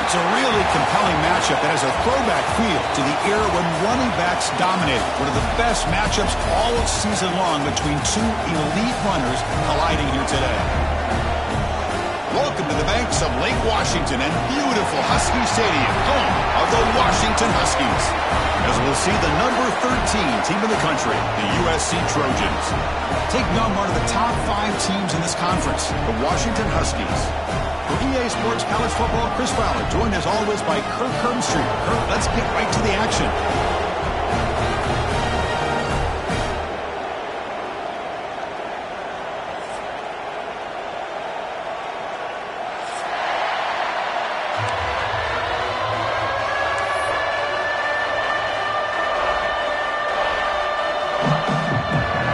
It's a really compelling matchup that has a throwback feel to the era when running backs dominated. One of the best matchups all season long between two elite runners colliding here today. Welcome to the banks of Lake Washington and beautiful Husky Stadium, home of the Washington Huskies. As we'll see the number 13 team in the country, the USC Trojans, taking on one of the top 5 teams in this conference, the Washington Huskies. For EA Sports College Football, Chris Fowler, joined as always by Kirk Hermstreet. Kirk, let's get right to the action.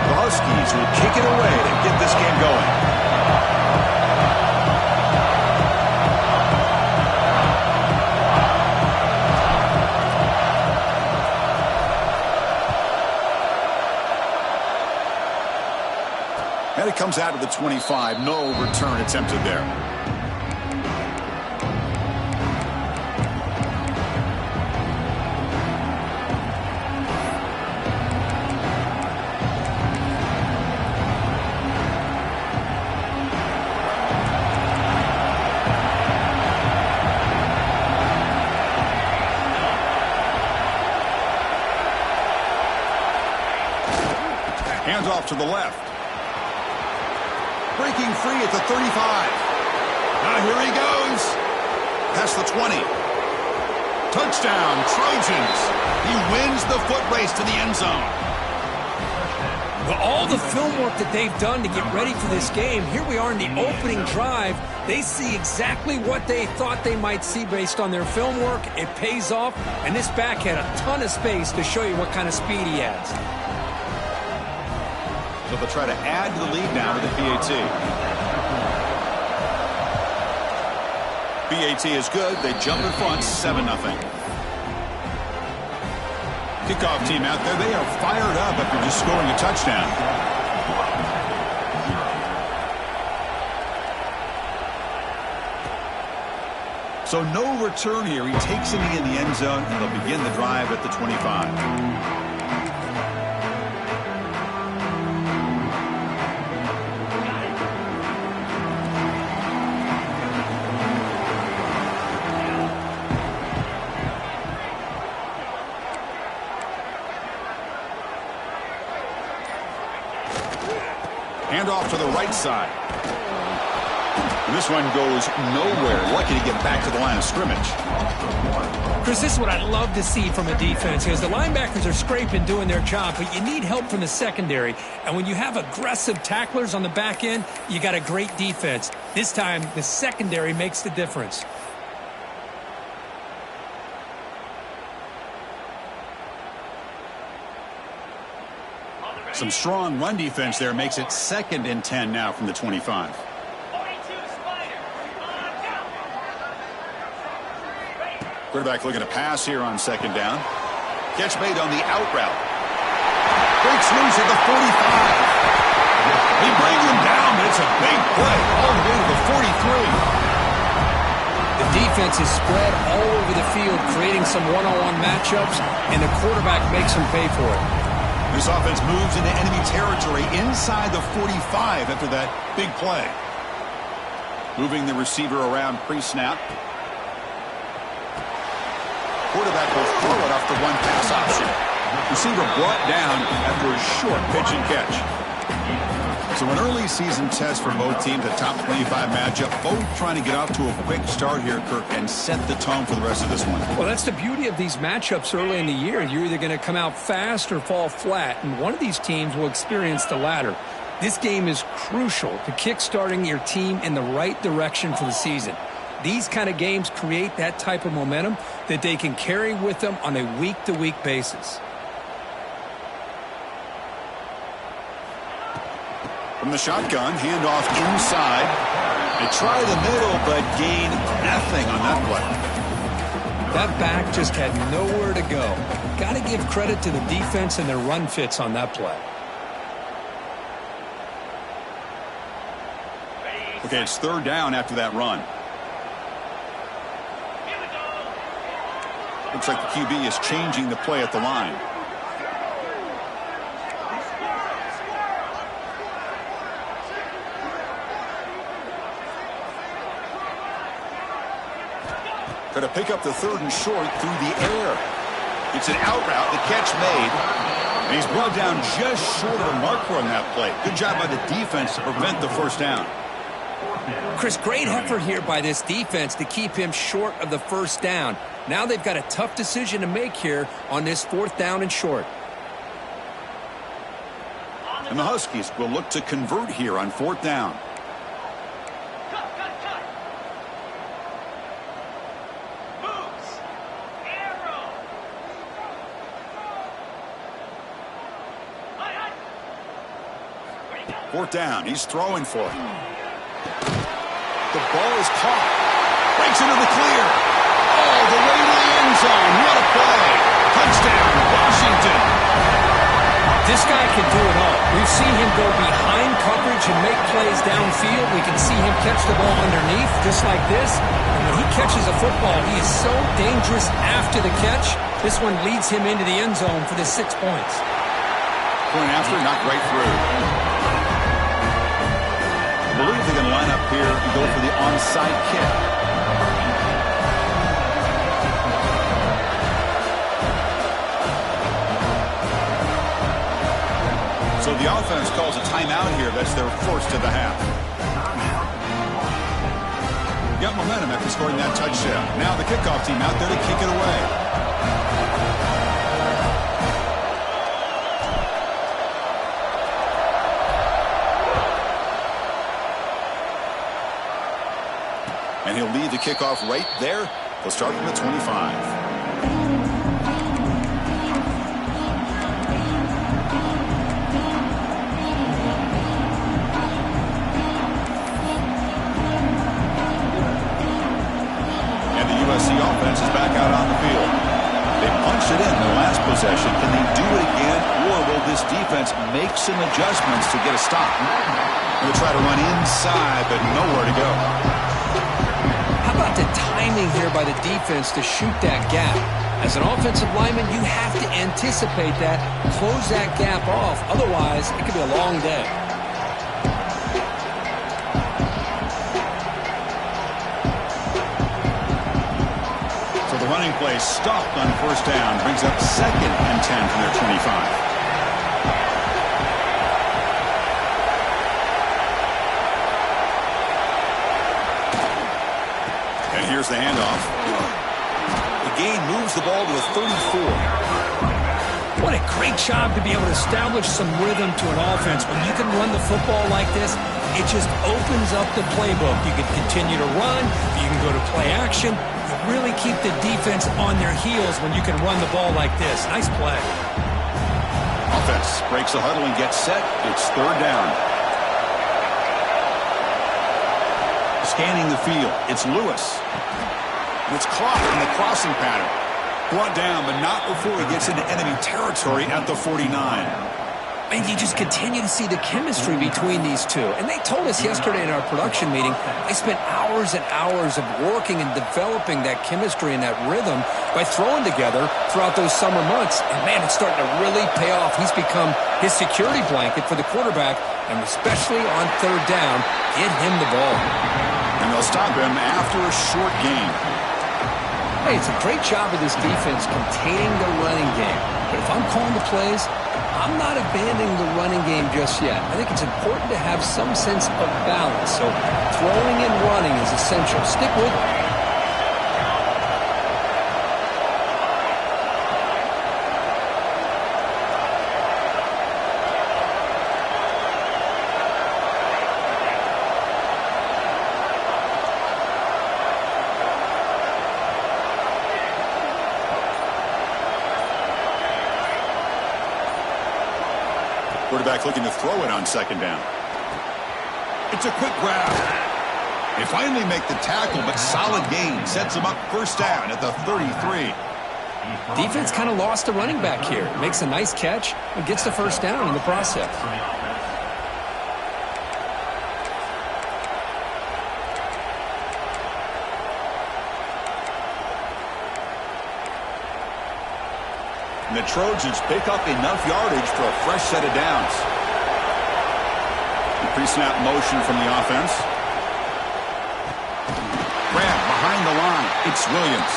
The Huskies will kick it away to get this game going. And it comes out of the 25. No return attempted there. Hands off to the left. Breaking free at the 35. Now here he goes. Past the 20. Touchdown, Trojans. He wins the foot race to the end zone. Well, all the film work that they've done to get ready for this game, here we are in the opening drive. They see exactly what they thought they might see based on their film work. It pays off, and this back had a ton of space to show you what kind of speed he has. So they'll try to add to the lead now with the PAT. PAT is good. They jump in front, 7-0. Kickoff team out there. They are fired up after just scoring a touchdown. So no return here. He takes it in the end zone, and they'll begin the drive at the 25. Handoff to the right side. And this one goes nowhere. Lucky to get back to the line of scrimmage. Chris, this is what I love to see from a defense, because the linebackers are scraping, doing their job, but you need help from the secondary. And when you have aggressive tacklers on the back end, you got a great defense. This time, the secondary makes the difference. Some strong run defense there makes it 2nd and 10 now from the 25. Quarterback looking to pass here on 2nd down. Catch made on the out route. Breaks loose at the 45. He brings him down, but it's a big play all the way to the 43. The defense is spread all over the field, creating some one-on-one matchups, and the quarterback makes them pay for it. This offense moves into enemy territory inside the 45 after that big play. Moving the receiver around pre-snap. Quarterback will throw it off the one pass option. Receiver brought down after a short pitch and catch. So an early season test for both teams, a top 25 matchup. Both trying to get off to a quick start here, Kirk, and set the tone for the rest of this one. Well, that's the beauty of these matchups early in the year. You're either going to come out fast or fall flat, and one of these teams will experience the latter. This game is crucial to kickstarting your team in the right direction for the season. These kind of games create that type of momentum that they can carry with them on a week-to-week basis. From the shotgun, handoff inside. They try the middle, but gain nothing on that play. That back just had nowhere to go. Got to give credit to the defense and their run fits on that play. Okay, it's third down after that run. Looks like the QB is changing the play at the line. Going to pick up the third and short through the air. It's an out route, the catch made. And he's brought down just short of the marker on that play. Good job by the defense to prevent the first down. Chris, great effort here by this defense to keep him short of the first down. Now they've got a tough decision to make here on this fourth down and short. And the Huskies will look to convert here on fourth down. Fourth down, he's throwing for it. The ball is caught. Breaks into the clear. Oh, the way to the end zone. What a play. Touchdown, Washington. This guy can do it all. We've seen him go behind coverage and make plays downfield. We can see him catch the ball underneath, just like this. And when he catches a football, he is so dangerous after the catch. This one leads him into the end zone for the 6 points. Point after, knocked right through. I believe they're going to line up here and go for the onside kick. So the offense calls a timeout here. That's their first of the half. Got momentum after scoring that touchdown. Now the kickoff team out there to kick it away. And he'll lead the kickoff right there. They'll start from the 25. And the USC offense is back out on the field. They punched it in the last possession. Can they do it again, or will this defense make some adjustments to get a stop? They'll try to run inside, but nowhere to go. How about the timing here by the defense to shoot that gap? As an offensive lineman, you have to anticipate that, close that gap off. Otherwise, it could be a long day. So the running play stopped on first down. Brings up 2nd and 10 from their 25. Here's the handoff. The gain moves the ball to the 34. What a great job to be able to establish some rhythm to an offense. When you can run the football like this, it just opens up the playbook. You can continue to run. You can go to play action. You really keep the defense on their heels when you can run the ball like this. Nice play. Offense breaks the huddle and gets set. It's third down. Scanning the field, it's Lewis. It's caught in the crossing pattern. Brought down, but not before he gets into enemy territory at the 49. And you just continue to see the chemistry between these two. And they told us yesterday in our production meeting, they spent hours and hours of working and developing that chemistry and that rhythm by throwing together throughout those summer months. And, man, it's starting to really pay off. He's become his security blanket for the quarterback, and especially on third down, get him the ball. And they'll stop him after a short game. Hey, it's a great job of this defense containing the running game. But if I'm calling the plays, I'm not abandoning the running game just yet. I think it's important to have some sense of balance. So throwing and running is essential. Stick with it. Quarterback looking to throw it on second down. It's a quick grab. They finally make the tackle, but solid gain sets them up first down at the 33. Defense kind of lost a running back here. Makes a nice catch and gets the first down in the process. And the Trojans pick up enough yardage for a fresh set of downs. The pre-snap motion from the offense. Grab behind the line. It's Williams.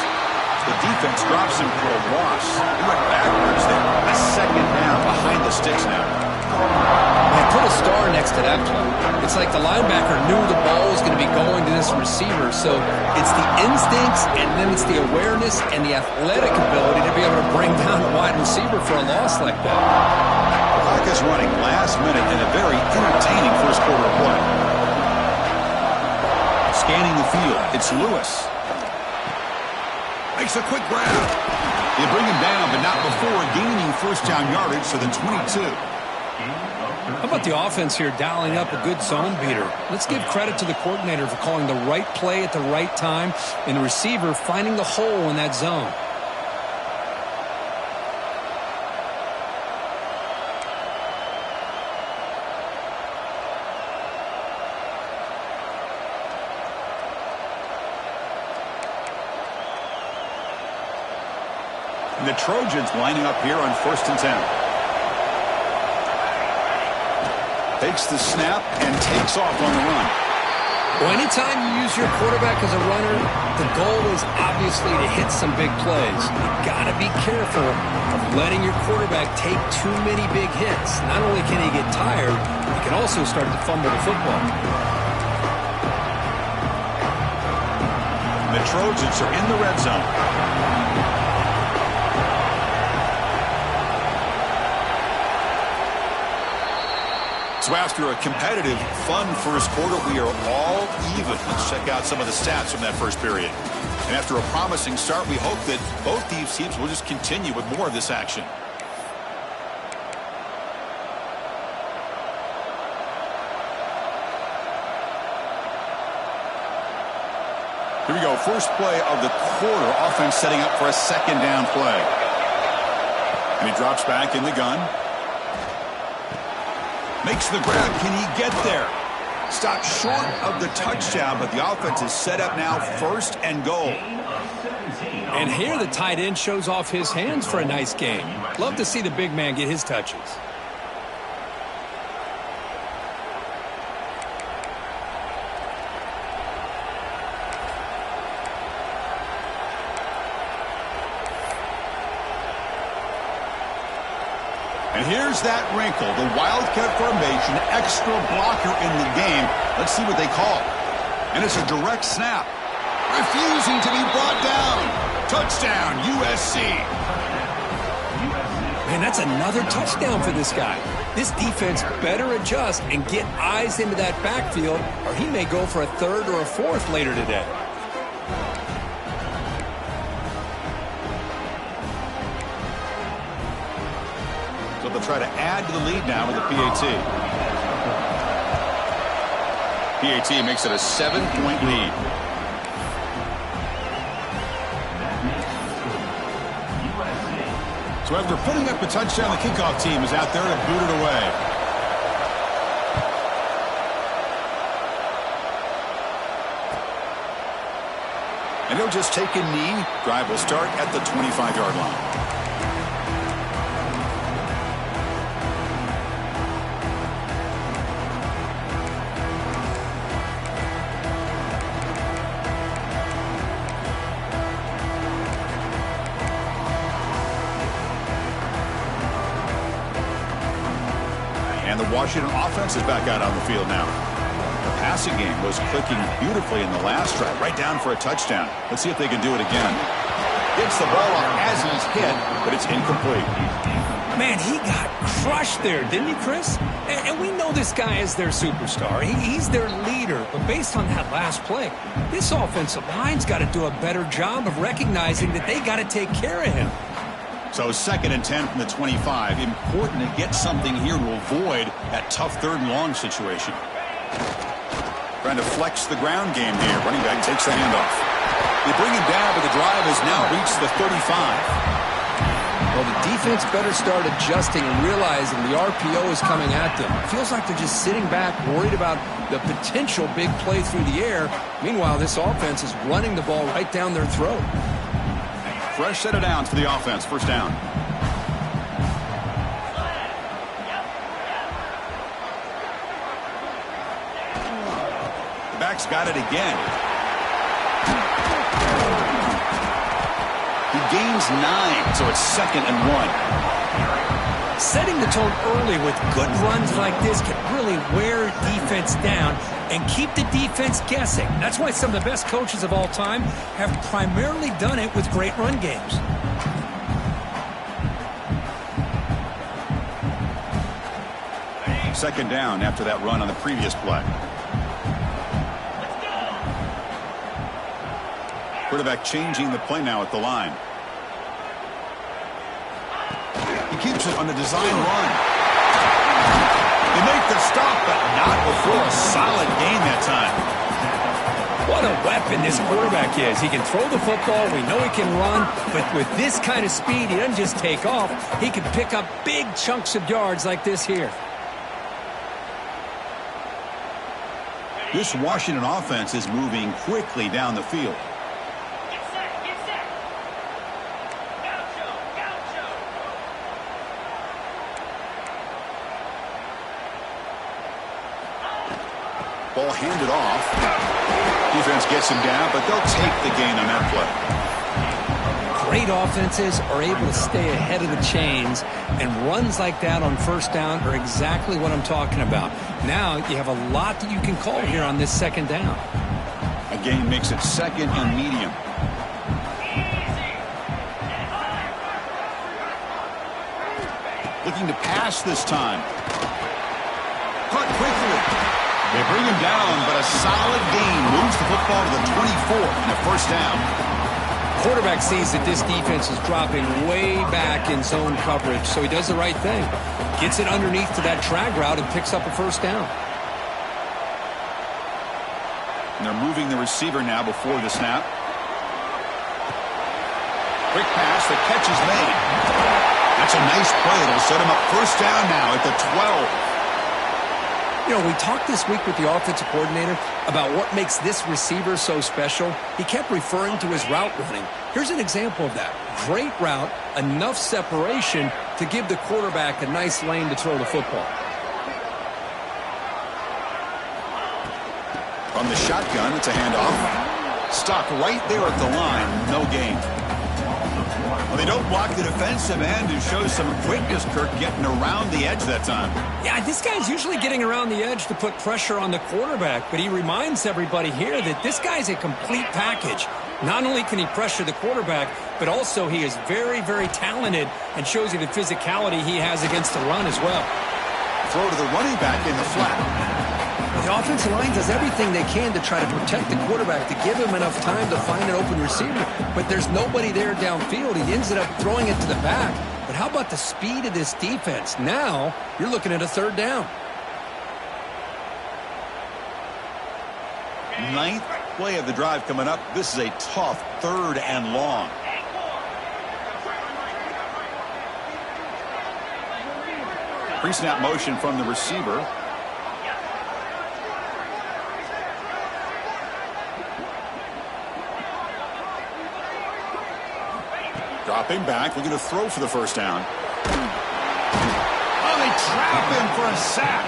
The defense drops him for a loss. He went backwards there. A second down behind the sticks now. Man, put a star next to that play. It's like the linebacker knew the ball was going to be going to this receiver. So it's the instincts, and then it's the awareness and the athletic ability to be able to bring down a wide receiver for a loss like that. The clock is running last minute in a very entertaining first quarter of play. Scanning the field, it's Lewis. Makes a quick grab. They bring him down, but not before gaining first down yardage to the 22. How about the offense here dialing up a good zone beater? Let's give credit to the coordinator for calling the right play at the right time and the receiver finding the hole in that zone. And the Trojans lining up here on 1st and 10. Takes the snap and takes off on the run. Well, anytime you use your quarterback as a runner, the goal is obviously to hit some big plays. You've got to be careful of letting your quarterback take too many big hits. Not only can he get tired, he can also start to fumble the football. The Trojans are in the red zone. So after a competitive, fun first quarter, we are all even. Let's check out some of the stats from that first period. And after a promising start, we hope that both these teams will just continue with more of this action. Here we go. First play of the quarter. Offense setting up for a second down play. And he drops back in the gun. Makes the grab. Can he get there? Stopped short of the touchdown, but the offense is set up now first and goal. And here the tight end shows off his hands for a nice game. Love to see the big man get his touches. And here's that wrinkle, the Wildcat formation, extra blocker in the game. Let's see what they call. And it's a direct snap. Refusing to be brought down. Touchdown, USC. Man, that's another touchdown for this guy. This defense better adjust and get eyes into that backfield, or he may go for a third or a fourth later today. So they'll try to add to the lead now with the PAT. PAT makes it a 7-point lead. So after putting up a touchdown, the kickoff team is out there to boot it away. And he'll just take a knee. Drive will start at the 25-yard line. And the Washington offense is back out on the field now. The passing game was clicking beautifully in the last drive, right down for a touchdown. Let's see if they can do it again. Gets the ball off as he's hit, but it's incomplete. Man, he got crushed there, didn't he, Chris? And we know this guy is their superstar. He's their leader. But based on that last play, this offensive line's got to do a better job of recognizing that they got to take care of him. So 2nd and 10 from the 25. Important to get something here to avoid that tough 3rd and long situation. Trying to flex the ground game here. Running back takes the handoff. They bring him down, but the drive has now reached the 35. Well, the defense better start adjusting and realizing the RPO is coming at them. It feels like they're just sitting back, worried about the potential big play through the air. Meanwhile, this offense is running the ball right down their throat. Fresh set of downs for the offense. 1st down. The back's got it again. He gains 9, so it's 2nd and 1. Setting the tone early with good runs like this can really wear defense down and keep the defense guessing. That's why some of the best coaches of all time have primarily done it with great run games. Second down after that run on the previous play. Quarterback changing the play now at the line. He keeps it on the design run. They make the stop, but not before a solid gain that time. What a weapon this quarterback is. He can throw the football. We know he can run. But with this kind of speed, he doesn't just take off. He can pick up big chunks of yards like this here. This Washington offense is moving quickly down the field. Ball handed off. Defense gets him down, but they'll take the gain on that play. Great offenses are able to stay ahead of the chains, and runs like that on 1st down are exactly what I'm talking about. Now you have a lot that you can call here on this 2nd down. A gain makes it 2nd and medium. Looking to pass this time. Caught quickly. They bring him down, but a solid gain moves the football to the 24 and a 1st down. Quarterback sees that this defense is dropping way back in zone coverage, so he does the right thing. Gets it underneath to that drag route and picks up a 1st down. And they're moving the receiver now before the snap. Quick pass, the catch is made. That's a nice play. It'll set him up 1st down now at the 12. You know, we talked this week with the offensive coordinator about what makes this receiver so special. He kept referring to his route running. Here's an example of that. Great route, enough separation to give the quarterback a nice lane to throw the football. From the shotgun, it's a handoff. Stopped right there at the line. No gain. Well, they don't block the defensive end and show some quickness, Kirk, getting around the edge that time. Yeah, this guy's usually getting around the edge to put pressure on the quarterback, but he reminds everybody here that this guy's a complete package. Not only can he pressure the quarterback, but also he is very, very talented and shows you the physicality he has against the run as well. Throw to the running back in the flat. The offensive line does everything they can to try to protect the quarterback, to give him enough time to find an open receiver. But there's nobody there downfield. He ends up throwing it to the back. But how about the speed of this defense? Now you're looking at a 3rd down. 9th play of the drive coming up. This is a tough 3rd and long. Pre-snap motion from the receiver. Dropping back, looking to throw for the 1st down. Oh, they trap him for a sack.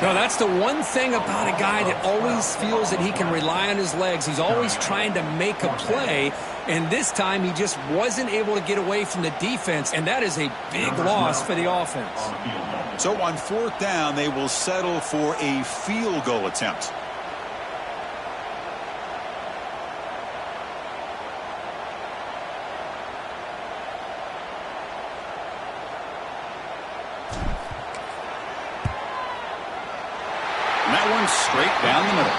No, that's the one thing about a guy that always feels that he can rely on his legs. He's always trying to make a play, and this time he just wasn't able to get away from the defense, and that is a big loss for the offense. So on 4th down, they will settle for a field goal attempt. Straight down the middle.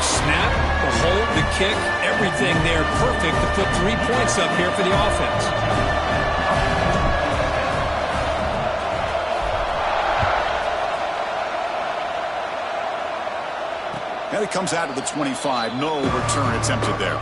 Snap, The hold, the kick, everything there perfect to put 3 points up here for the offense. And it comes out of the 25. No return attempted there.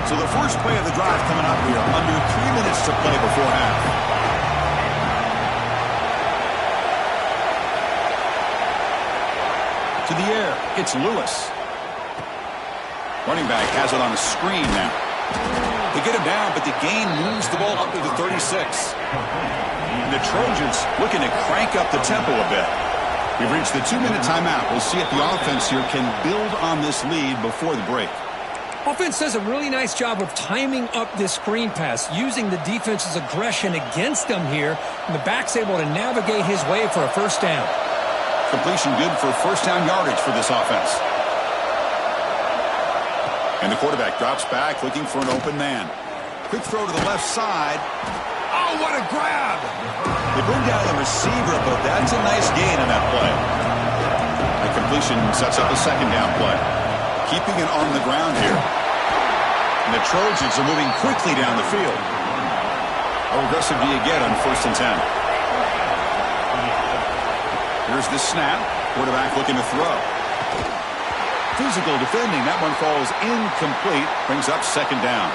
So the first play of the drive coming up here. Under 3 minutes to play before half. To the air, it's Lewis. Running back has it on a screen now. They get him down, but the gain moves the ball up to the 36. And the Trojans looking to crank up the tempo a bit. We've reached the 2-minute timeout. We'll see if the offense here can build on this lead before the break. Offense does a really nice job of timing up this screen pass, using the defense's aggression against them here, and the back's able to navigate his way for a first down. Completion good for first down yardage for this offense. And the quarterback drops back looking for an open man. Quick throw to the left side. Oh, what a grab! They bring down the receiver, but that's a nice gain in that play. The completion sets up a second down play. Keeping it on the ground here. And the Trojans are moving quickly down the field. How aggressive do you get on 1st and 10? Here's the snap. Quarterback looking to throw. Physical defending. That one falls incomplete. Brings up second down.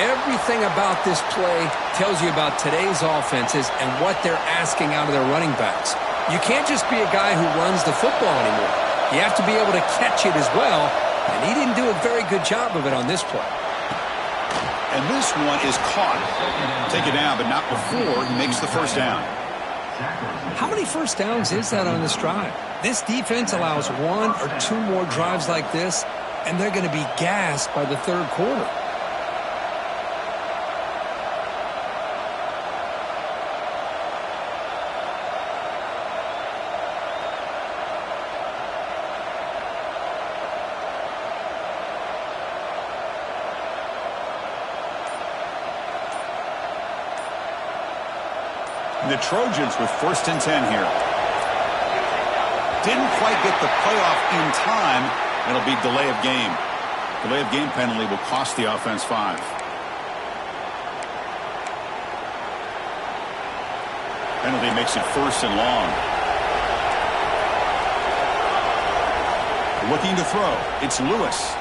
Everything about this play tells you about today's offenses and what they're asking out of their running backs. You can't just be a guy who runs the football anymore. You have to be able to catch it as well, and he didn't do a very good job of it on this play. And this one is caught. Take it down, but not before he makes the first down. How many first downs is that on this drive? This defense allows 1 or 2 more drives like this, and they're going to be gassed by the third quarter. The Trojans with 1st and 10 here. Didn't quite get the playoff in time. It'll be delay of game. Delay of game penalty will cost the offense 5. Penalty makes it 1st and long. Looking to throw. It's Lewis.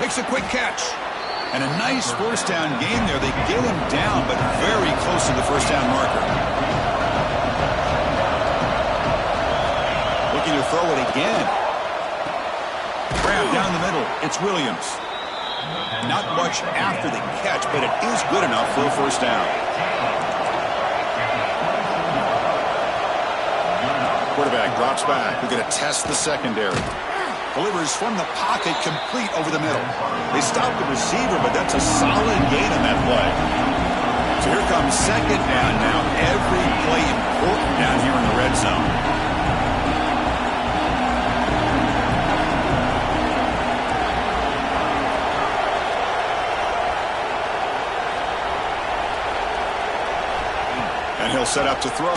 Makes a quick catch. And a nice first down game there. They get him down, but very close to the first down marker. Looking to throw it again. Grab down the middle. It's Williams. Not much after the catch, but it is good enough for a first down. Quarterback drops back. We're going to test the secondary. Delivers from the pocket, complete over the middle. They stop the receiver, but that's a solid gain in that play. So here comes second down now. Every play important down here in the red zone. And he'll set up to throw.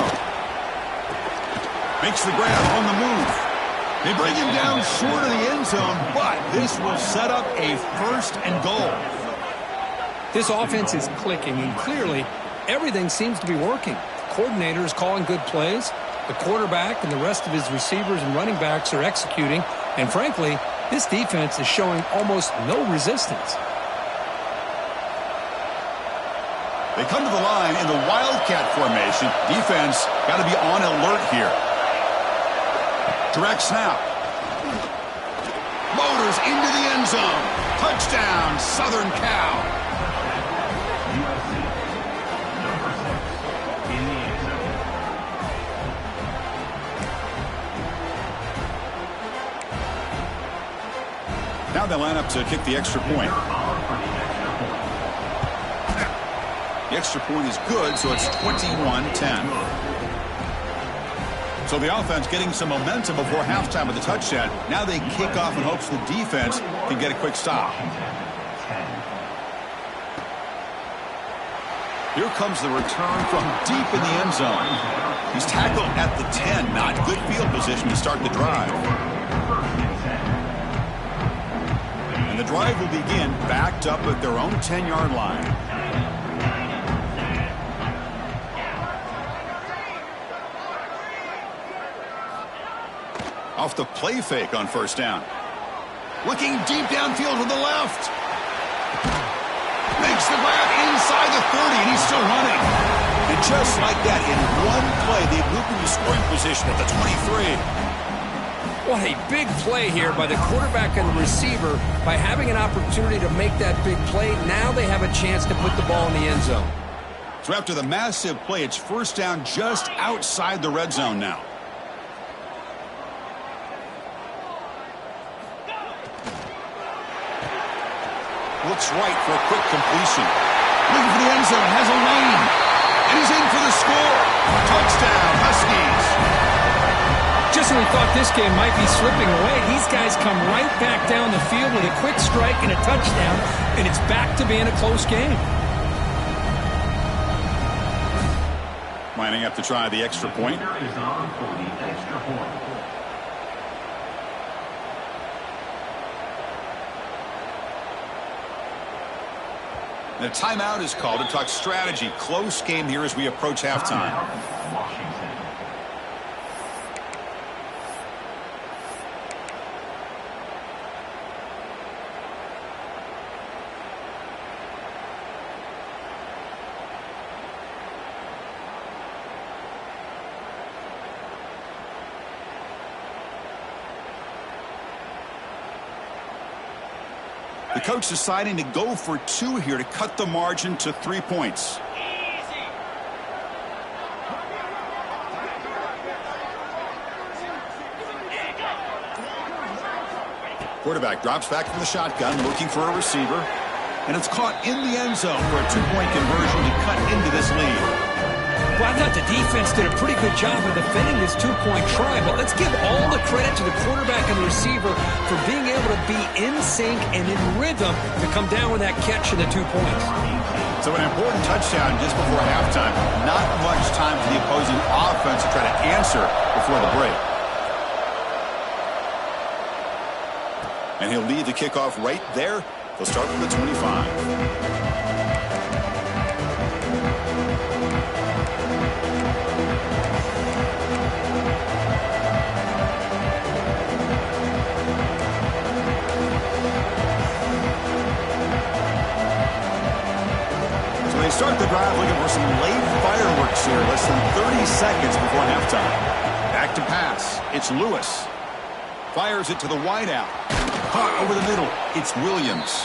Makes the grab on the move. They bring him down short of the end zone, but this will set up a 1st and goal. This offense is clicking, and clearly everything seems to be working. The coordinator is calling good plays. The quarterback and the rest of his receivers and running backs are executing. And frankly, this defense is showing almost no resistance. They come to the line in the Wildcat formation. Defense got to be on alert here. Direct snap. Motors into the end zone. Touchdown, Southern Cal. Now they line up to kick the extra point. The extra point is good, so it's 21-10. So the offense getting some momentum before halftime with the touchdown. Now they kick off in hopes the defense can get a quick stop. Here comes the return from deep in the end zone. He's tackled at the 10. Not good field position to start the drive. And the drive will begin backed up at their own 10-yard line. Off the play fake on first down. Looking deep downfield to the left. Makes the grab inside the 30, and he's still running. And just like that, in one play, they've moved into scoring position at the 23. What a big play here by the quarterback and the receiver. By having an opportunity to make that big play, now they have a chance to put the ball in the end zone. So after the massive play, it's first down just outside the red zone now. Looks right for a quick completion. Looking for the end zone, has a lane. And he's in for the score. Touchdown, Huskies. Just when we thought this game might be slipping away, these guys come right back down the field with a quick strike and a touchdown, and it's back to being a close game. Lining up to try the extra point. The timeout is called to talk strategy. Close game here as we approach halftime. The coach deciding to go for 2 here to cut the margin to 3 points. Quarterback drops back from the shotgun, looking for a receiver. And it's caught in the end zone for a 2-point conversion to cut into this lead. Well, I thought the defense did a pretty good job of defending this 2-point try, but let's give all the credit to the quarterback and the receiver for being able to be in sync and in rhythm to come down with that catch and the 2 points. So an important touchdown just before halftime. Not much time for the opposing offense to try to answer before the break. And he'll lead the kickoff right there. They'll start from the 25. Start the drive looking for some late fireworks here. Less than 30 seconds before halftime. Back to pass. It's Lewis. Fires it to the wideout. Caught over the middle. It's Williams.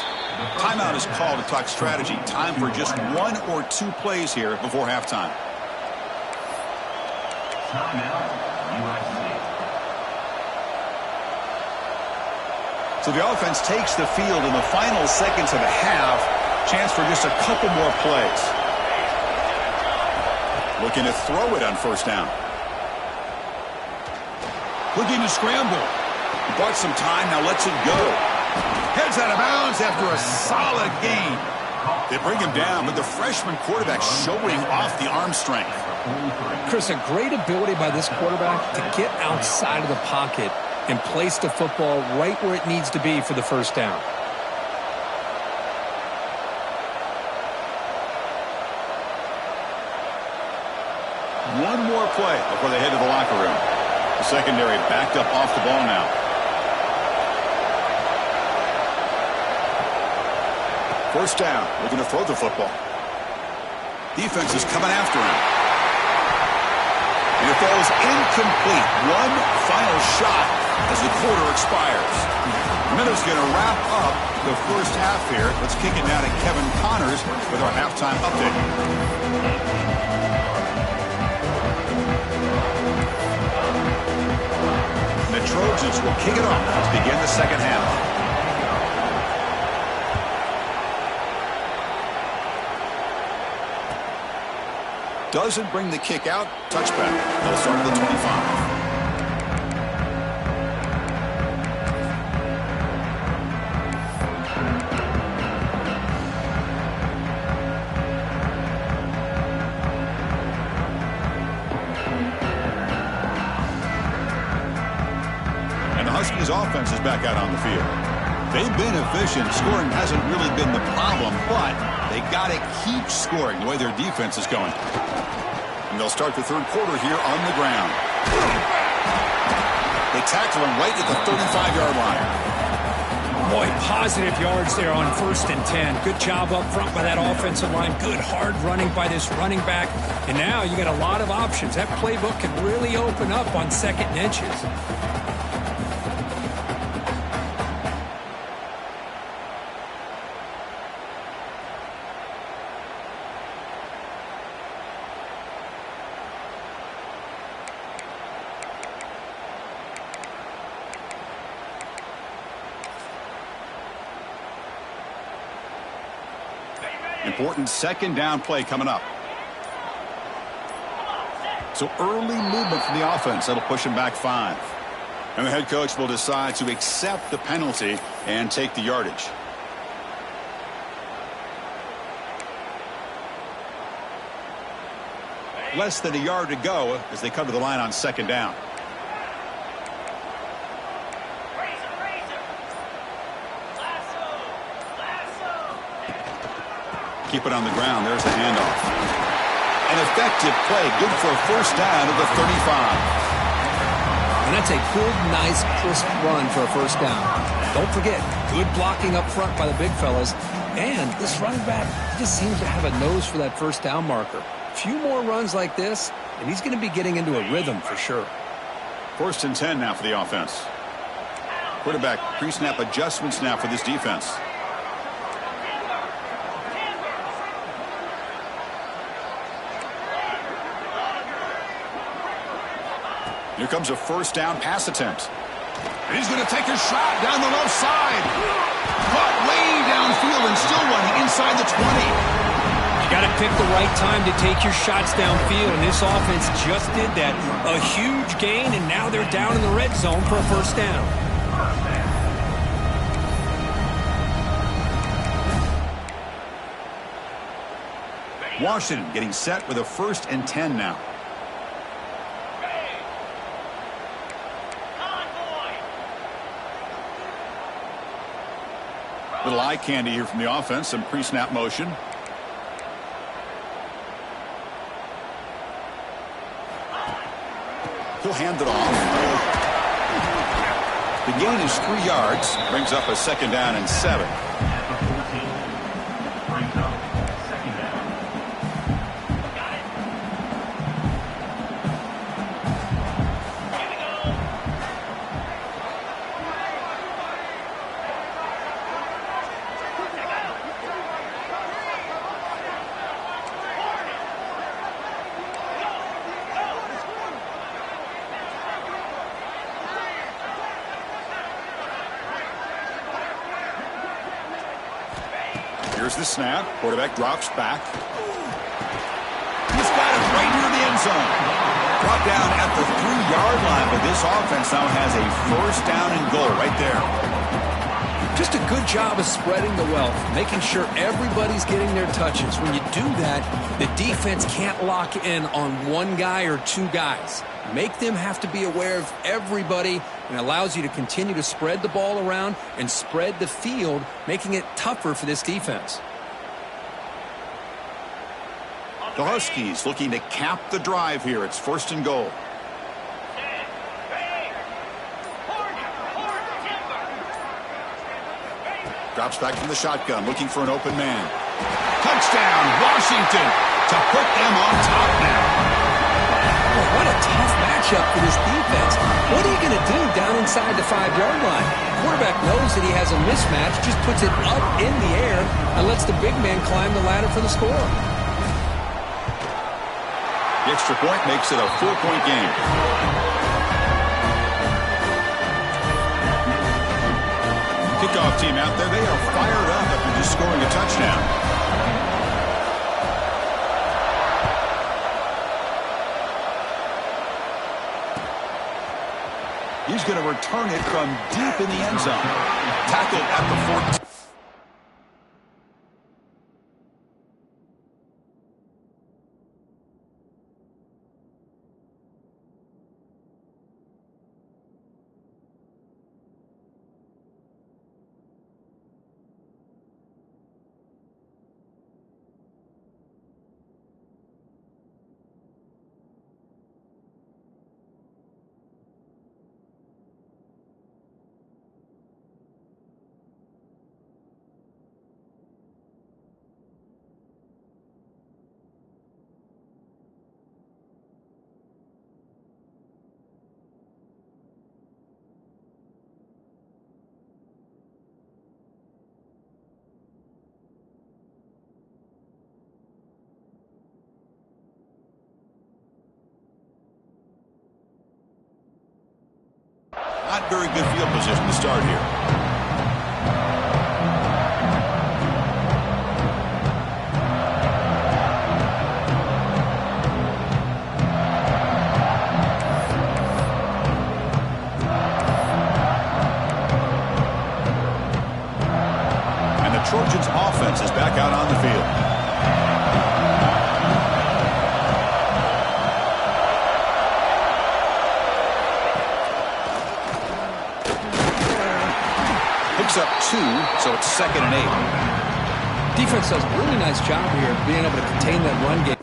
Timeout is called to talk strategy. Time for just 1 or 2 plays here before halftime. Timeout, USC. So the offense takes the field in the final seconds of the half. Chance for just a couple more plays. Looking to throw it on first down. Looking to scramble. Bought some time, now lets it go. Heads out of bounds after a solid gain. They bring him down, but the freshman quarterback showing off the arm strength. Chris, a great ability by this quarterback to get outside of the pocket and place the football right where it needs to be for the first down. One more play before they head to the locker room. The secondary backed up off the ball now. First down, looking to throw the football. Defense is coming after him. And it falls incomplete. One final shot as the quarter expires. Minutes going to wrap up the first half here. Let's kick it now to Kevin Connors with our halftime update. The Trojans will kick it off to begin the second half. Doesn't bring the kick out. Touchback. They'll start at the 25. USC's offense is back out on the field. They've been efficient. Scoring hasn't really been the problem, but they got to keep scoring the way their defense is going. And they'll start the third quarter here on the ground. They tackle him right at the 35-yard line. Boy, positive yards there on 1st and 10. Good job up front by that offensive line. Good hard running by this running back. And now you got a lot of options. That playbook can really open up on 2nd and inches. Important 2nd down play coming up. So early movement from the offense. That'll push him back 5. And the head coach will decide to accept the penalty and take the yardage. Less than a yard to go as they come to the line on 2nd down. Keep it on the ground. There's the handoff. An effective play. Good for a 1st down at the 35. And that's a good, nice, crisp run for a 1st down. Don't forget, good blocking up front by the big fellas. And this running back just seems to have a nose for that 1st down marker. A few more runs like this, and he's going to be getting into a rhythm for sure. 1st and 10 now for the offense. Quarterback pre-snap adjustments now for this defense. Here comes a 1st down pass attempt. And he's going to take a shot down the left side. Caught way downfield and still running inside the 20. You got to pick the right time to take your shots downfield, and this offense just did that. A huge gain, and now they're down in the red zone for a 1st down. Washington getting set with a 1st and 10 now. Little eye candy here from the offense. Some pre-snap motion. He'll hand it off. The gain is 3 yards. Brings up a 2nd down and 7. Here's the snap. Quarterback drops back. He's got it right near the end zone. Brought down at the 3-yard line, but this offense now has a 1st down and goal right there. Just a good job of spreading the wealth, making sure everybody's getting their touches. When you do that, the defense can't lock in on one guy or 2 guys. Make them have to be aware of everybody, and allows you to continue to spread the ball around and spread the field, making it tougher for this defense. The Huskies looking to cap the drive here. It's 1st and goal. Drops back from the shotgun, looking for an open man. Touchdown, Washington, to put them on top now. Boy, what a tough matchup for this defense. What are you going to do down inside the 5-yard line? Quarterback knows that he has a mismatch, just puts it up in the air and lets the big man climb the ladder for the score. The extra point makes it a 4-point game. Kickoff team out there, they are fired up after just scoring a touchdown. He's going to return it from deep in the end zone. Tackled at the 14. Not very good field position to start here. And the Trojans' offense is back out on the field. Up 2, so it's 2nd and 8. Defense does a really nice job here of being able to contain that run game.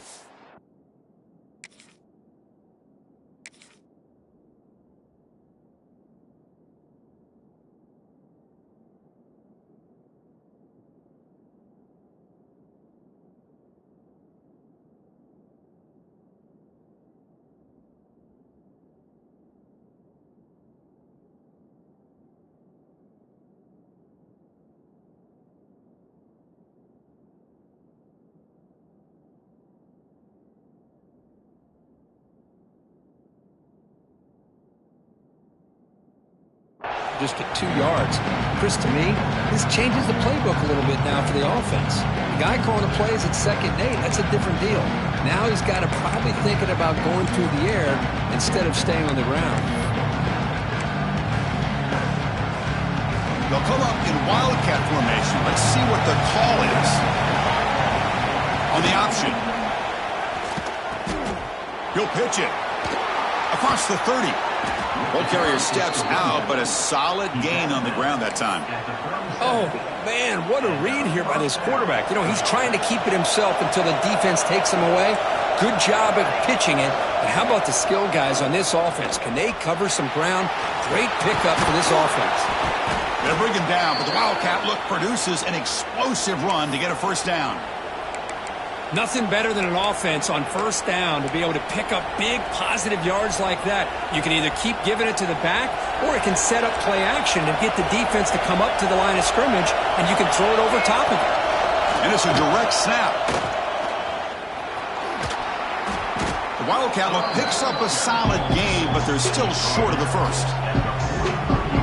Just at 2 yards. Chris, to me, this changes the playbook a little bit now for the offense. The guy calling the plays at 2nd and 8, that's a different deal. Now he's got to probably thinking about going through the air instead of staying on the ground. They'll come up in wildcat formation. Let's see what the call is. On the option. He'll pitch it. Across the 30. Ball carrier steps out, but a solid gain on the ground that time. Oh, man, what a read here by this quarterback. You know, he's trying to keep it himself until the defense takes him away. Good job at pitching it. And how about the skill guys on this offense? Can they cover some ground? Great pickup for this offense. They'll bring him down, but the Wildcat look produces an explosive run to get a first down. Nothing better than an offense on first down to be able to pick up big positive yards like that. You can either keep giving it to the back, or it can set up play action and get the defense to come up to the line of scrimmage, and you can throw it over top of it. And it's a direct snap. The Wildcat look picks up a solid game, but they're still short of the first.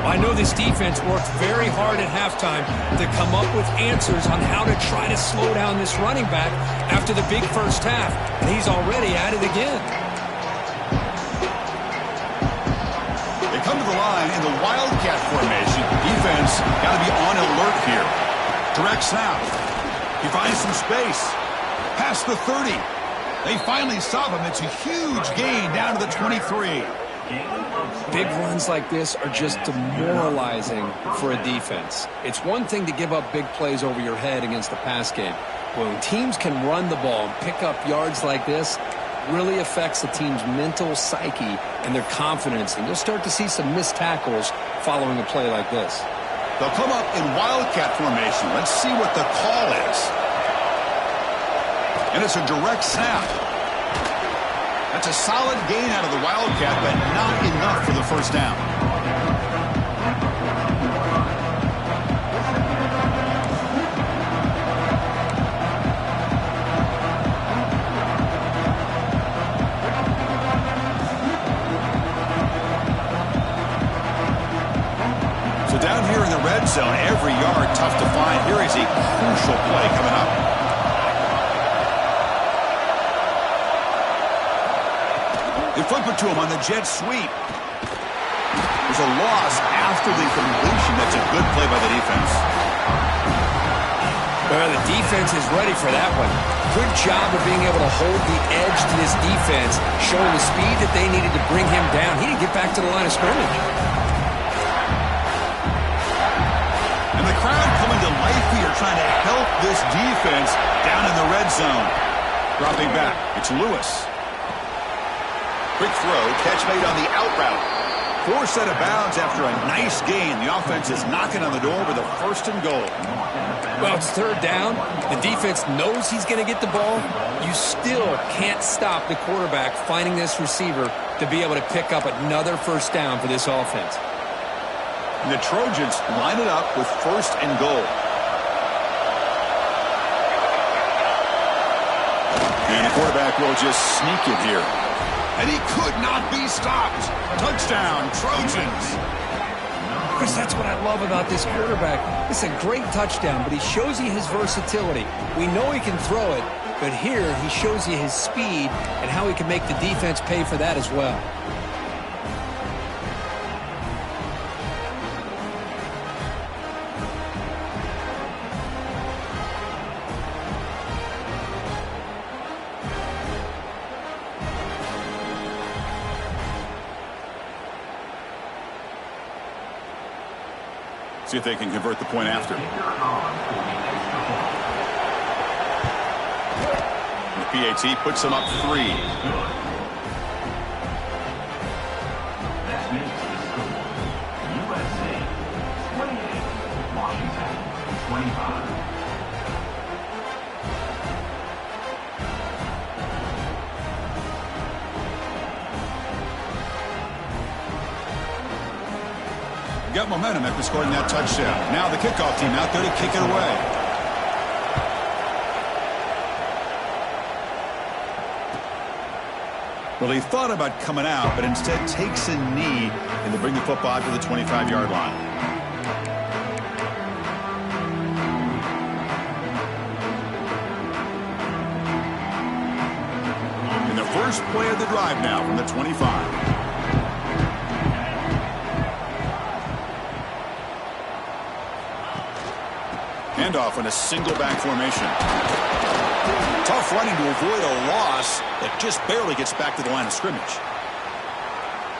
I know this defense worked very hard at halftime to come up with answers on how to try to slow down this running back after the big first half, and he's already at it again. They come to the line in the Wildcat formation. Defense got to be on alert here. Direct snap. He finds some space. Past the 30. They finally stop him. It's a huge gain down to the 23. Big runs like this are just demoralizing for a defense. It's one thing to give up big plays over your head against the pass game. When teams can run the ball and pick up yards like this, it really affects the team's mental psyche and their confidence. And you'll start to see some missed tackles following a play like this. They'll come up in Wildcat formation. Let's see what the call is. And it's a direct snap. That's a solid gain out of the Wildcat, but not enough for the first down. So down here in the red zone, every yard tough to find. Here is a crucial play coming up. They flip it to him on the jet sweep. There's a loss after the completion. That's a good play by the defense. Well, the defense is ready for that one. Good job of being able to hold the edge to this defense, showing the speed that they needed to bring him down. He didn't get back to the line of scrimmage. And the crowd coming to life here, trying to help this defense down in the red zone. Dropping back, it's Lewis. Quick throw, catch made on the out route. Forced out of bounds after a nice gain. The offense is knocking on the door with a 1st and goal. Well, it's 3rd down. The defense knows he's going to get the ball. You still can't stop the quarterback finding this receiver to be able to pick up another 1st down for this offense. And the Trojans line it up with 1st and goal. And the quarterback will just sneak it here. And he could not be stopped. Touchdown, Trojans. Chris, that's what I love about this quarterback. It's a great touchdown, but he shows you his versatility. We know he can throw it, but here he shows you his speed and how he can make the defense pay for that as well. See if they can convert the point after. The PAT puts them up 3. That makes the score USC 28, Washington 25. Got momentum after scoring that touchdown. Now the kickoff team out there to kick it away. Well, he thought about coming out, but instead takes a knee and they bring the football to the 25-yard line. And the first play of the drive now from the 25. Handoff in a single back formation. Tough running to avoid a loss that just barely gets back to the line of scrimmage.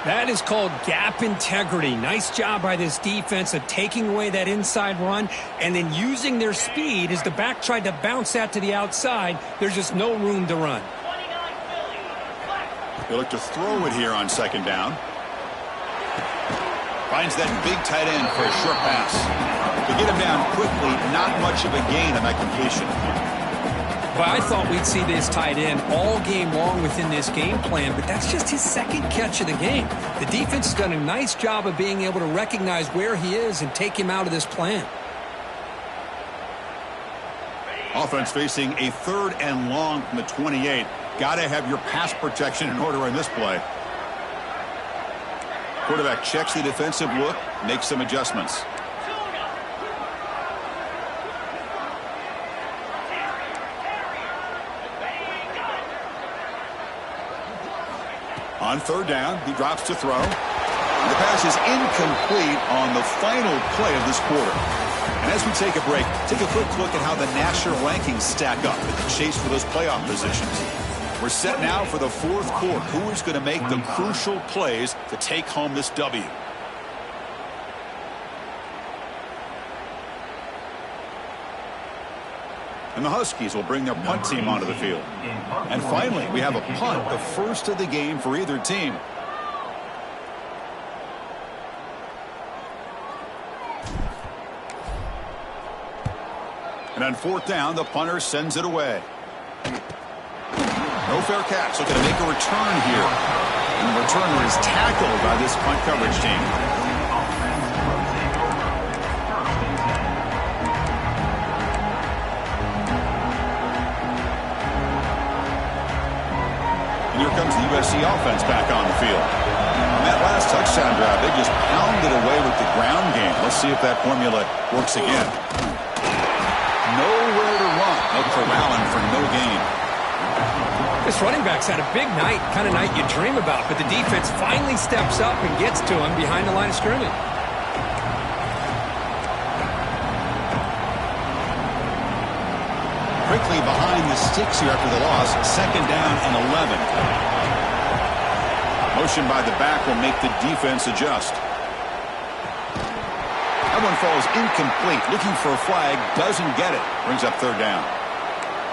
That is called gap integrity. Nice job by this defense of taking away that inside run and then using their speed as the back tried to bounce that to the outside. There's just no room to run. They look to throw it here on second down. Finds that big tight end for a short pass. To get him down quickly, not much of a gain on that completion. But I thought we'd see this tight end all game long within this game plan, but that's just his second catch of the game. The defense has done a nice job of being able to recognize where he is and take him out of this plan. Offense facing a 3rd and long from the 28. Got to have your pass protection in order in this play. Quarterback checks the defensive look, makes some adjustments. On 3rd down, he drops to throw. The pass is incomplete on the final play of this quarter. And as we take a break, take a quick look at how the national rankings stack up in the chase for those playoff positions. We're set now for the 4th quarter. Who is going to make the crucial plays to take home this W? And the Huskies will bring their punt team onto the field. And finally, we have a punt, the first of the game for either team. And on 4th down, the punter sends it away. No fair catch. Looking to make a return here. And the returner is tackled by this punt coverage team. Here comes the USC offense back on the field. On that last touchdown drive, they just pounded away with the ground game. Let's see if that formula works again. Nowhere to run. No corralling for no gain. This running back's had a big night, kind of night you dream about, but the defense finally steps up and gets to him behind the line of scrimmage. Quickly behind the sticks here after the loss. 2nd down and 11. Motion by the back will make the defense adjust. That one falls incomplete. Looking for a flag. Doesn't get it. Brings up 3rd down.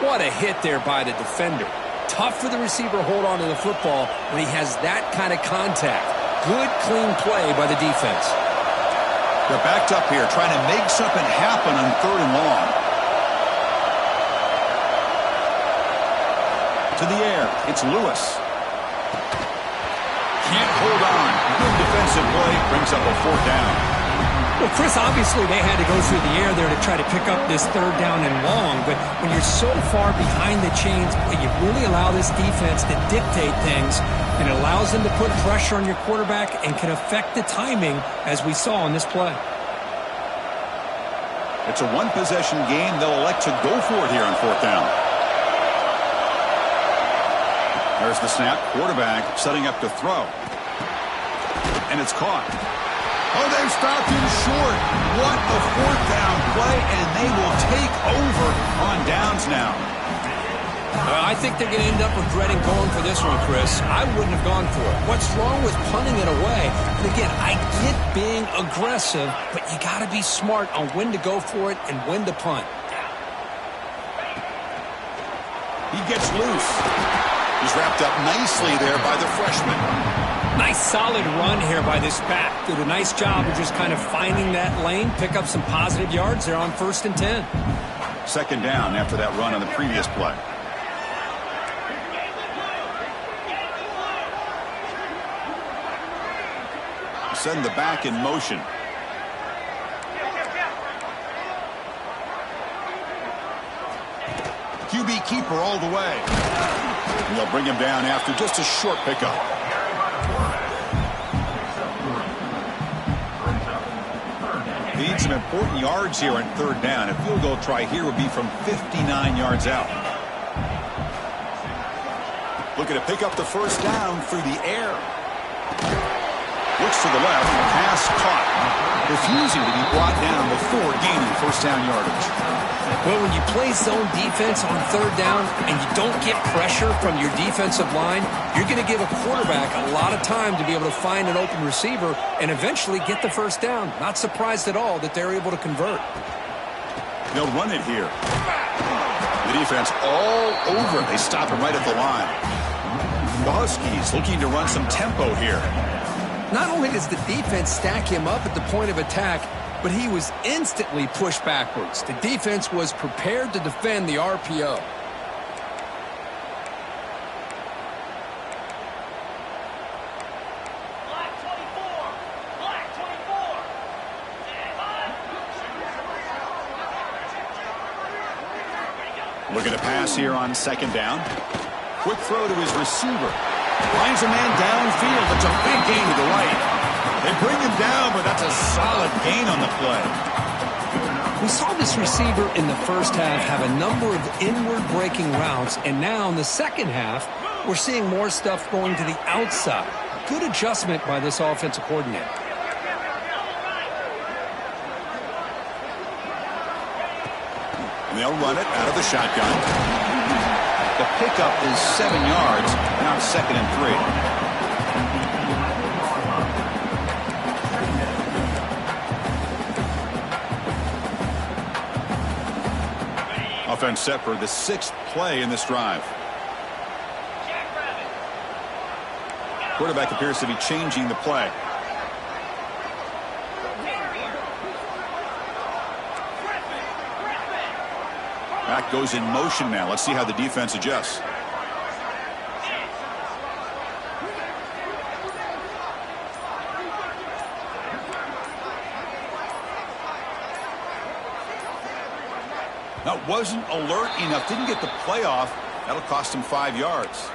What a hit there by the defender. Tough for the receiver to hold on to the football when he has that kind of contact. Good, clean play by the defense. They're backed up here trying to make something happen on 3rd and long. To the air, it's Lewis. Can't hold on. Good defensive play, brings up a 4th down. Well, Chris, obviously they had to go through the air there to try to pick up this third down and long, but when you're so far behind the chains, you really allow this defense to dictate things, and it allows them to put pressure on your quarterback and can affect the timing, as we saw in this play. It's a one-possession game. They'll elect to go for it here on fourth down. There's the snap. Quarterback setting up to throw. And it's caught. Oh, they've stopped him short. What a fourth down play, and they will take over on downs now. I think they're going to end up regretting going for this one, Chris. I wouldn't have gone for it. What's wrong with punting it away? And again, I get being aggressive, but you got to be smart on when to go for it and when to punt. He gets loose. He's wrapped up nicely there by the freshman. Nice solid run here by this back. Did a nice job of just kind of finding that lane, pick up some positive yards there on 1st and 10. Second down after that run on the previous play. Send the back in motion. QB keeper all the way. And they'll bring him down after just a short pickup. Need some important yards here on third down. A field goal try here would be from 59 yards out. Looking to pick up the first down through the air. Looks to the left, pass caught. Refusing to be brought down before gaining first down yardage. Well, when you play zone defense on third down and you don't get pressure from your defensive line, you're going to give a quarterback a lot of time to be able to find an open receiver and eventually get the first down. Not surprised at all that they're able to convert. They'll run it here. The defense all over. They stop him right at the line. The Huskies looking to run some tempo here. Not only does the defense stack him up at the point of attack, but he was instantly pushed backwards. The defense was prepared to defend the RPO. Looking to pass here on second down. Quick throw to his receiver. Finds a man downfield. It's a big gain to the right. They bring him down, but that's a solid gain on the play. We saw this receiver in the first half have a number of inward breaking routes, and now in the second half, we're seeing more stuff going to the outside. Good adjustment by this offensive coordinator. And they'll run it out of the shotgun. The pickup is 7 yards. Now it's 2nd and 3. Offense set for the 6th play in this drive. Quarterback appears to be changing the play. Back goes in motion now. Let's see how the defense adjusts. That wasn't alert enough. Didn't get the play off. That'll cost him 5 yards.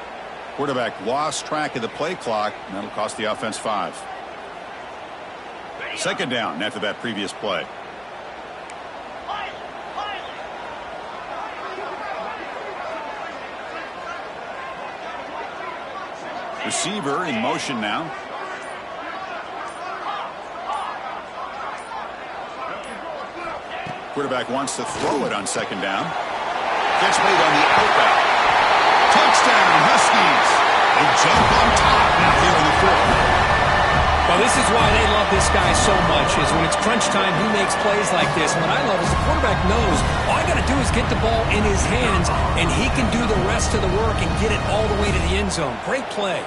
Quarterback lost track of the play clock, and that'll cost the offense 5. Second down after that previous play. Receiver in motion now. Quarterback wants to throw it on second down. Gets made on the outback. Touchdown, Huskies. They jump on top now here in the 4th. Well, this is why they love this guy so much, is when it's crunch time, he makes plays like this. And what I love is the quarterback knows all I got to do is get the ball in his hands, and he can do the rest of the work and get it all the way to the end zone. Great play.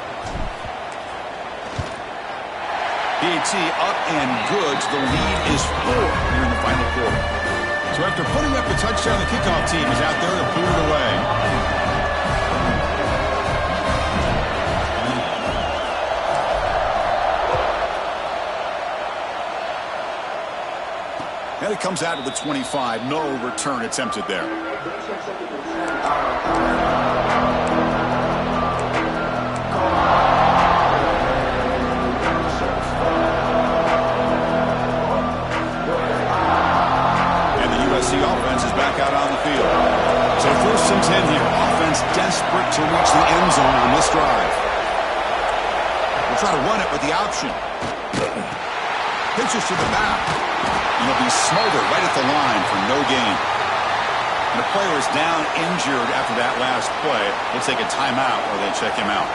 PAT up and good. The lead is 4 here in the final quarter. So after putting up the touchdown, the kickoff team is out there to put it away. he comes out of the 25. No return attempted there. And the USC offense is back out on the field. So 1st and 10 here. Offense desperate to reach the end zone on this drive. We'll try to run it with the option. Pitches to the back. And he'll be smothered right at the line for no gain. And the player is down injured after that last play. They'll take a timeout or they check him out.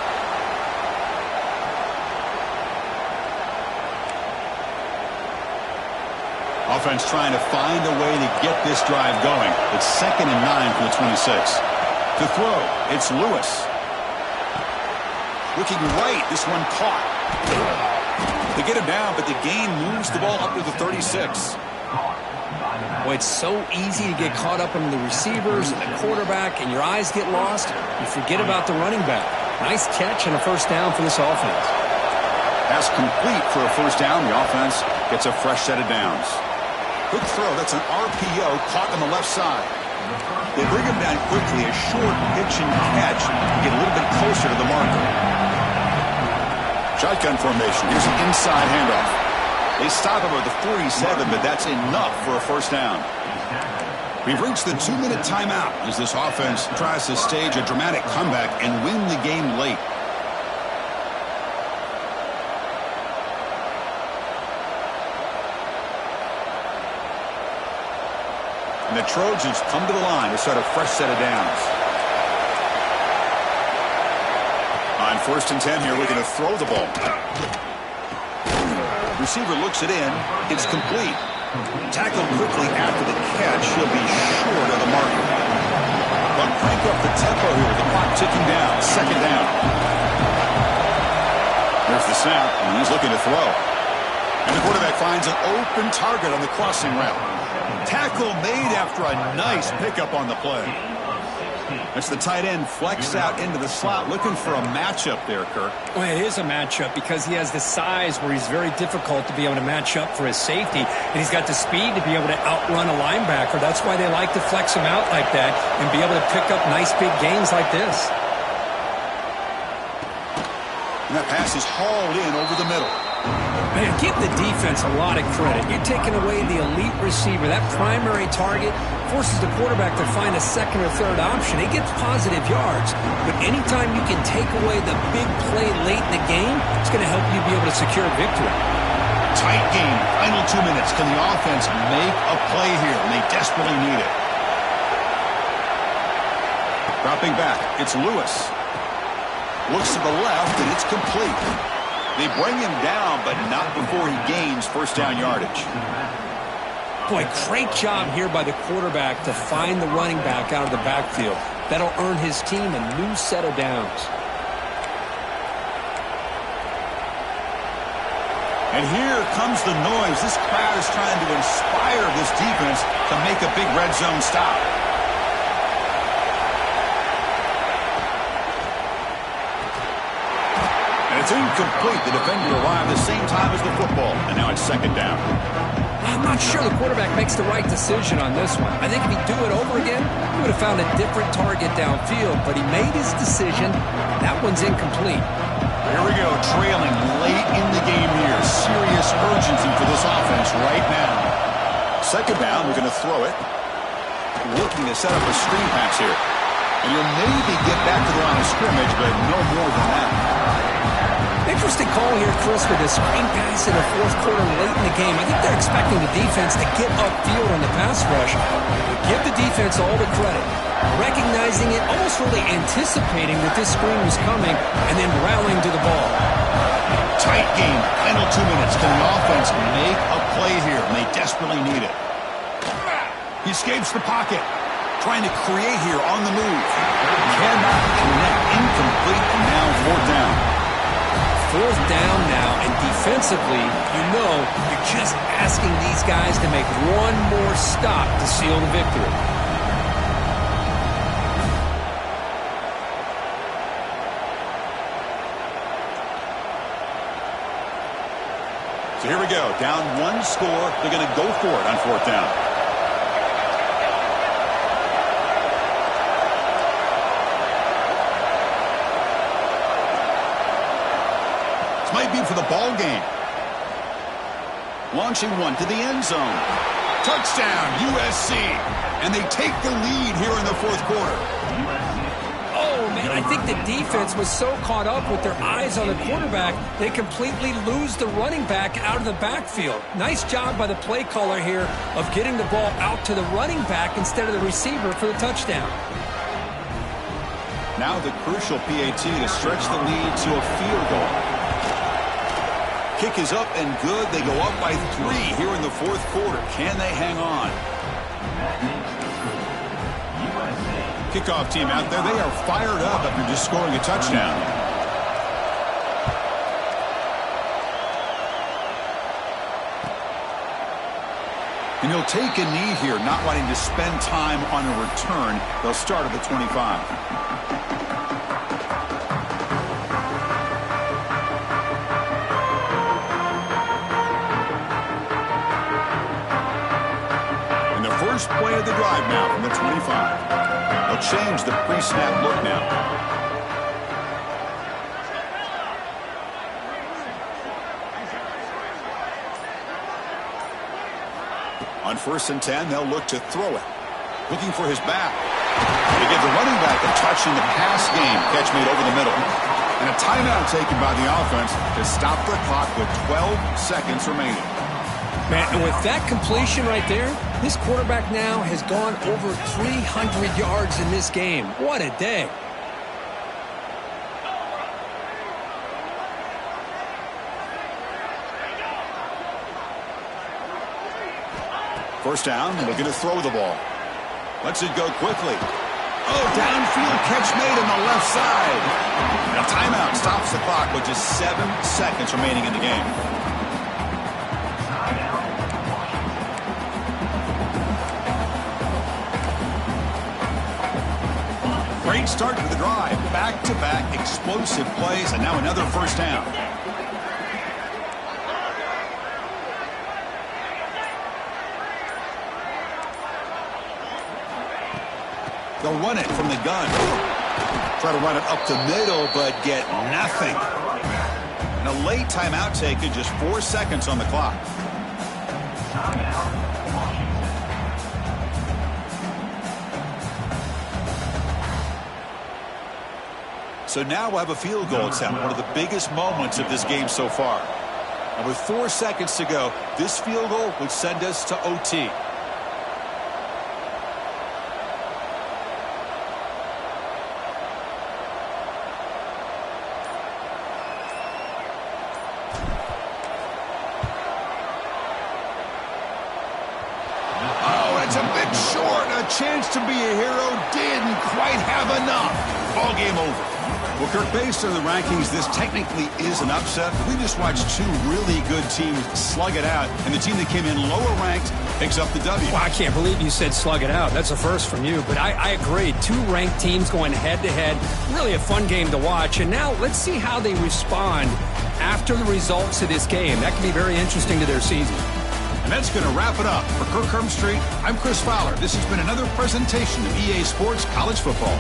Offense trying to find a way to get this drive going. It's 2nd and 9 for the 26. To throw, it's Lewis. Looking right, this one caught. They get him down, but the gain moves the ball up to the 36. Boy, it's so easy to get caught up in the receivers and the quarterback, and your eyes get lost. You forget about the running back. Nice catch and a 1st down for this offense. Pass complete for a 1st down. The offense gets a fresh set of downs. Quick throw. That's an RPO caught on the left side. They bring him down quickly. A short pitch and catch to get a little bit closer to the marker. Shotgun formation. Here's an inside handoff. They stop him at the 47, but that's enough for a 1st down. We've reached the 2-minute timeout as this offense tries to stage a dramatic comeback and win the game late. And the Trojans come to the line to start a fresh set of downs. On 1st and 10 here, we're going to throw the ball. Receiver looks it in. It's complete. Tackled quickly after the catch. He'll be short of the marker. But crank up the tempo here with the clock ticking down. 2nd down. There's the snap, and he's looking to throw. And the quarterback finds an open target on the crossing route. Tackle made after a nice pickup on the play. That's the tight end flexed out into the slot, looking for a matchup there, Kirk. Well, it is a matchup because he has the size where he's very difficult to be able to match up for his safety, and he's got the speed to be able to outrun a linebacker. That's why they like to flex him out like that and be able to pick up nice big gains like this. And that pass is hauled in over the middle. Man, give the defense a lot of credit. You're taking away the elite receiver. That primary target forces the quarterback to find a 2nd or 3rd option. He gets positive yards, but anytime you can take away the big play late in the game, it's going to help you be able to secure victory. Tight game. Final 2 minutes. Can the offense make a play here? And they desperately need it. Dropping back. It's Lewis. Looks to the left, and it's complete. They bring him down, but not before he gains 1st down yardage. Boy, great job here by the quarterback to find the running back out of the backfield. That'll earn his team a new set of downs. And here comes the noise. This crowd is trying to inspire this defense to make a big red zone stop. It's incomplete. The defender arrived the same time as the football, and now it's 2nd down. I'm not sure the quarterback makes the right decision on this one. I think if he'd do it over again, he would have found a different target downfield, but he made his decision. That one's incomplete. Here we go, trailing late in the game here. Serious urgency for this offense right now. 2nd down, we're going to throw it. Looking to set up a screen pass here. And you'll maybe get back to the line of scrimmage, but no more than that. Interesting call here, Chris, with a screen pass in the 4th quarter late in the game. I think they're expecting the defense to get upfield on the pass rush. But give the defense all the credit. Recognizing it, almost really anticipating that this screen was coming, and then rallying to the ball. Tight game. Final 2 minutes. Can the offense make a play here? And they desperately need it. He escapes the pocket. Trying to create here on the move. Cannot connect. Incomplete. And now 4th down. 4th down now, and defensively, you know, you're just asking these guys to make one more stop to seal the victory. So here we go. Down one score. They're going to go for it on fourth down. This might be for the ball game. Launching one to the end zone. Touchdown, USC. And they take the lead here in the fourth quarter. Oh, man, I think the defense was so caught up with their eyes on the quarterback, they completely lose the running back out of the backfield. Nice job by the play caller here of getting the ball out to the running back instead of the receiver for the touchdown. Now the crucial PAT to stretch the lead to a field goal. Kick is up and good. They go up by 3 here in the fourth quarter. Can they hang on? Kickoff team out there. They are fired up after just scoring a touchdown. And he'll take a knee here, not wanting to spend time on a return. They'll start at the 25. First play of the drive now from the 25. They'll change the pre-snap look now. On 1st and 10, they'll look to throw it. Looking for his back. They give the running back a touch in the pass game. Catch made over the middle. And a timeout taken by the offense to stop the clock with 12 seconds remaining. Man, and with that completion right there, this quarterback now has gone over 300 yards in this game. What a day. First down, looking to throw the ball. Lets it go quickly. Oh, downfield catch made on the left side. And a timeout stops the clock with just 7 seconds remaining in the game. Great start to the drive. Back-to-back explosive plays, and now another first down. They'll run it from the gun. Try to run it up the middle, but get nothing. And a late timeout taken, just 4 seconds on the clock. So now we'll have a field goal attempt, one of the biggest moments of this game so far. And with 4 seconds to go, this field goal would send us to OT. Oh, it's a bit short. A chance to be a hero, didn't quite have enough. Ball game over. Well, Kirk, based on the rankings, this technically is an upset. We just watched 2 really good teams slug it out, and the team that came in lower ranked picks up the W. Well, I can't believe you said slug it out. That's a first from you, but I agree. 2 ranked teams going head-to-head. Really a fun game to watch. And now let's see how they respond after the results of this game. That can be very interesting to their season. And that's going to wrap it up. For Kirk Street, I'm Chris Fowler. This has been another presentation of EA Sports College Football.